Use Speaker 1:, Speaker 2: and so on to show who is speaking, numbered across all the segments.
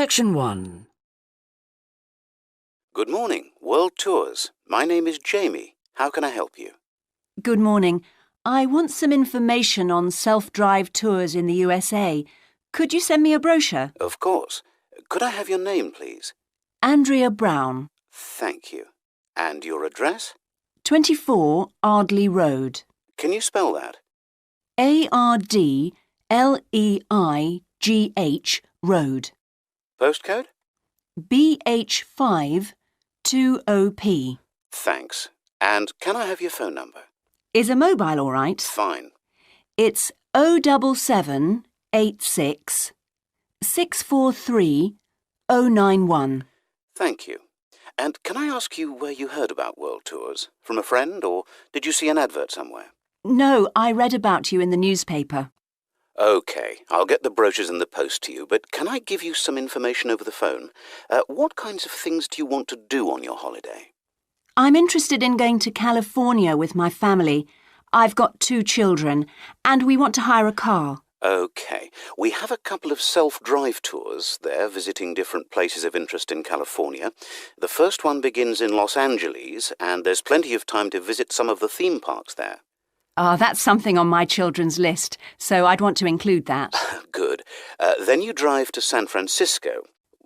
Speaker 1: Section 1.
Speaker 2: Good morning, World Tours. My name is Jamie. How can I help you?
Speaker 3: Good morning. I want some information on self-drive tours in the USA. Could you send me a brochure?
Speaker 2: Of course. Could I have your name, please?
Speaker 3: Andrea Brown.
Speaker 2: Thank you. And your address?
Speaker 3: 24 Ardley Road.
Speaker 2: Can you spell that?
Speaker 3: Ardleigh Road.
Speaker 2: Postcode?
Speaker 3: BH5 2OP.
Speaker 2: Thanks. And can I have your phone number?
Speaker 3: Is a mobile all right?
Speaker 2: Fine.
Speaker 3: It's 07786 643 091.
Speaker 2: Thank you. And can I ask you where you heard about World Tours? From a friend, or did you see an advert somewhere?
Speaker 3: No, I read about you in the newspaper.
Speaker 2: OK, I'll get the brochures in the post to you, but can I give you some information over the phone? What kinds of things do you want to do on your holiday?
Speaker 3: I'm interested in going to California with my family. I've got 2 children, and we want to hire a car.
Speaker 2: OK, we have a couple of self-drive tours there visiting different places of interest in California. The first one begins in Los Angeles, and there's plenty of time to visit some of the theme parks there.
Speaker 3: That's something on my children's list, so I'd want to include that.
Speaker 2: Good. Then you drive to San Francisco.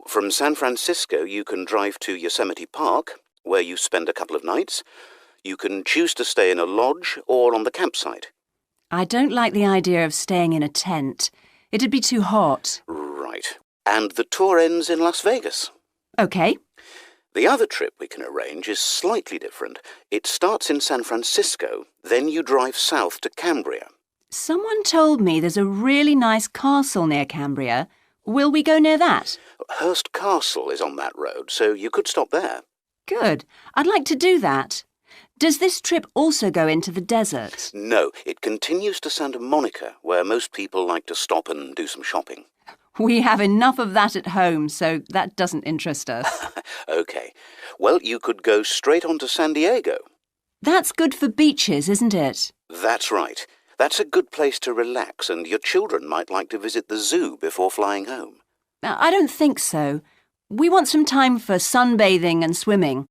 Speaker 2: From San Francisco, you can drive to Yosemite Park, where you spend a couple of nights. You can choose to stay in a lodge or on the campsite.
Speaker 3: I don't like the idea of staying in a tent. It'd be too hot.
Speaker 2: Right. And the tour ends in Las Vegas.
Speaker 3: OK.
Speaker 2: The other trip we can arrange is slightly different. It starts in San Francisco, then you drive south to Cambria.
Speaker 3: Someone told me there's a really nice castle near Cambria. Will we go near that?
Speaker 2: Hearst Castle is on that road, so you could stop there.
Speaker 3: Good. I'd like to do that. Does this trip also go into the desert?
Speaker 2: No, it continues to Santa Monica, where most people like to stop and do some shopping.
Speaker 3: We have enough of that at home, so that doesn't interest us.
Speaker 2: OK. Well, you could go straight on to San Diego.
Speaker 3: That's good for beaches, isn't it?
Speaker 2: That's right. That's a good place to relax, and your children might like to visit the zoo before flying home.
Speaker 3: I don't think so. We want some time for sunbathing and swimming.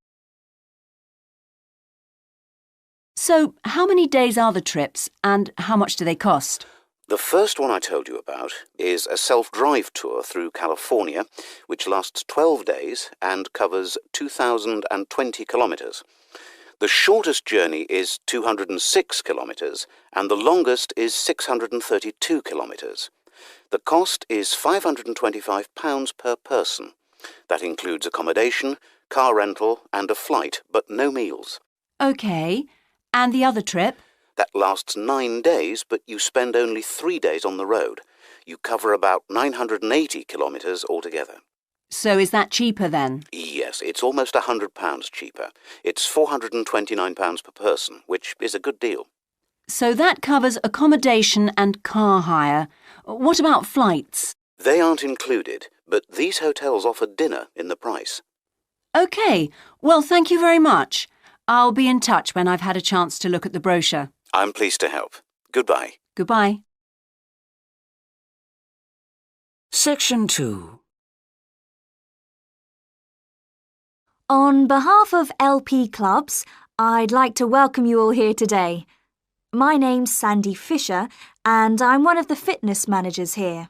Speaker 3: So, how many days are the trips, and how much do they cost?
Speaker 2: The first one I told you about is a self-drive tour through California, which lasts 12 days and covers 2,020 kilometres. The shortest journey is 206 kilometres, and the longest is 632 kilometres. The cost is £525 per person. That includes accommodation, car rental, and a flight, but no meals.
Speaker 3: OK. And the other trip?
Speaker 2: That lasts 9 days, but you spend only 3 days on the road. You cover about 980 kilometres altogether.
Speaker 3: So is that cheaper then?
Speaker 2: Yes, it's almost £100 cheaper. It's £429 per person, which is a good deal.
Speaker 3: So that covers accommodation and car hire. What about flights?
Speaker 2: They aren't included, but these hotels offer dinner in the price.
Speaker 3: OK. Well, thank you very much. I'll be in touch when I've had a chance to look at the brochure.
Speaker 2: I'm pleased to help. Goodbye.
Speaker 3: Goodbye.
Speaker 1: Section 2.
Speaker 4: On behalf of LP Clubs, I'd like to welcome you all here today. My name's Sandy Fisher, and I'm one of the fitness managers here.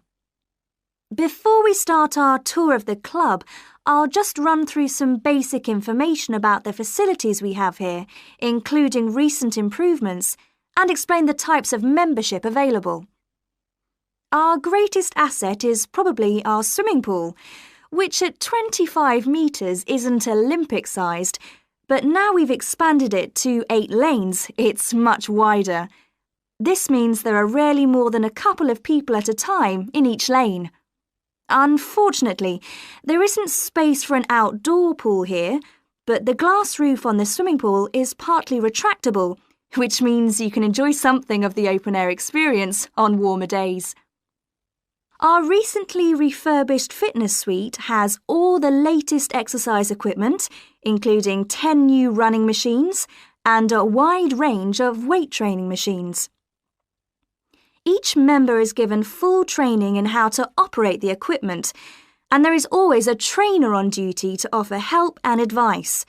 Speaker 4: Before we start our tour of the club, I'll just run through some basic information about the facilities we have here, including recent improvements, and explain the types of membership available. Our greatest asset is probably our swimming pool, which at 25 metres isn't Olympic-sized, but now we've expanded it to 8 lanes, it's much wider. This means there are rarely more than a couple of people at a time in each lane. Unfortunately, there isn't space for an outdoor pool here, but the glass roof on the swimming pool is partly retractable, which means you can enjoy something of the open-air experience on warmer days. Our recently refurbished fitness suite has all the latest exercise equipment, including 10 new running machines and a wide range of weight training machines. Each member is given full training in how to operate the equipment, and there is always a trainer on duty to offer help and advice.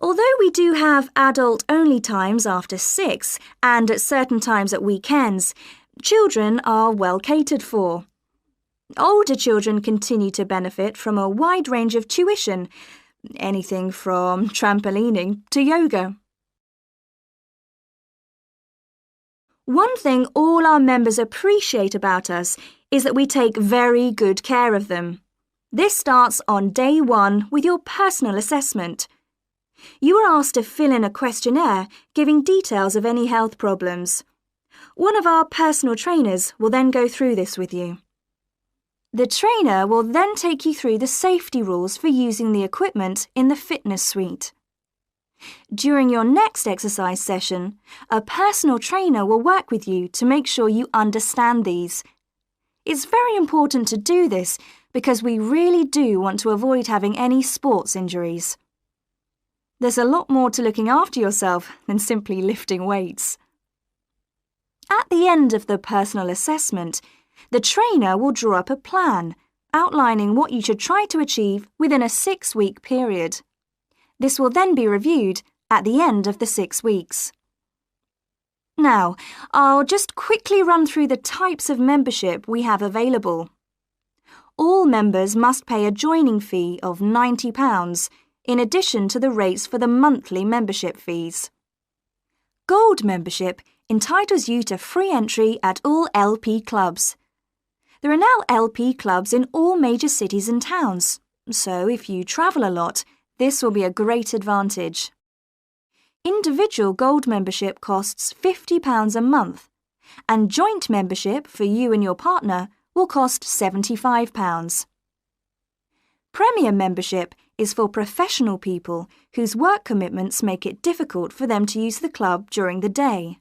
Speaker 4: Although we do have adult-only times after 6 and at certain times at weekends, children are well catered for. Older children continue to benefit from a wide range of tuition, anything from trampolining to yoga. One thing all our members appreciate about us is that we take very good care of them. This starts on day 1 with your personal assessment. You are asked to fill in a questionnaire giving details of any health problems. One of our personal trainers will then go through this with you. The trainer will then take you through the safety rules for using the equipment in the fitness suite. During your next exercise session, a personal trainer will work with you to make sure you understand these. It's very important to do this because we really do want to avoid having any sports injuries. There's a lot more to looking after yourself than simply lifting weights. At the end of the personal assessment, the trainer will draw up a plan outlining what you should try to achieve within a 6-week period. This will then be reviewed at the end of the 6 weeks. Now, I'll just quickly run through the types of membership we have available. All members must pay a joining fee of £90 in addition to the rates for the monthly membership fees. Gold membership entitles you to free entry at all LP clubs. There are now LP clubs in all major cities and towns, so if you travel a lot, this will be a great advantage. Individual gold membership costs £50 a month, and joint membership for you and your partner will cost £75. Premier membership is for professional people whose work commitments make it difficult for them to use the club during the day,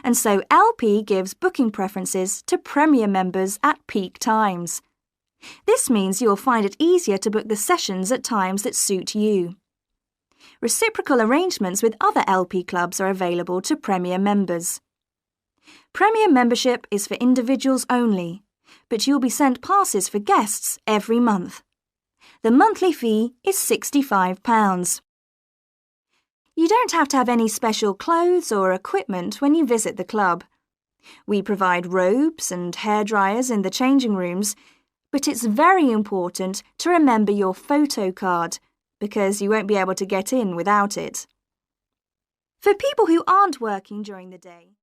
Speaker 4: and so LP gives booking preferences to Premier members at peak times. This means you'll find it easier to book the sessions at times that suit you. Reciprocal arrangements with other LP clubs are available to Premier members. Premier membership is for individuals only, but you'll be sent passes for guests every month. The monthly fee is £65. You don't have to have any special clothes or equipment when you visit the club. We provide robes and hairdryers in the changing rooms, but it's very important to remember your photo card because you won't be able to get in without it. For people who aren't working during the day,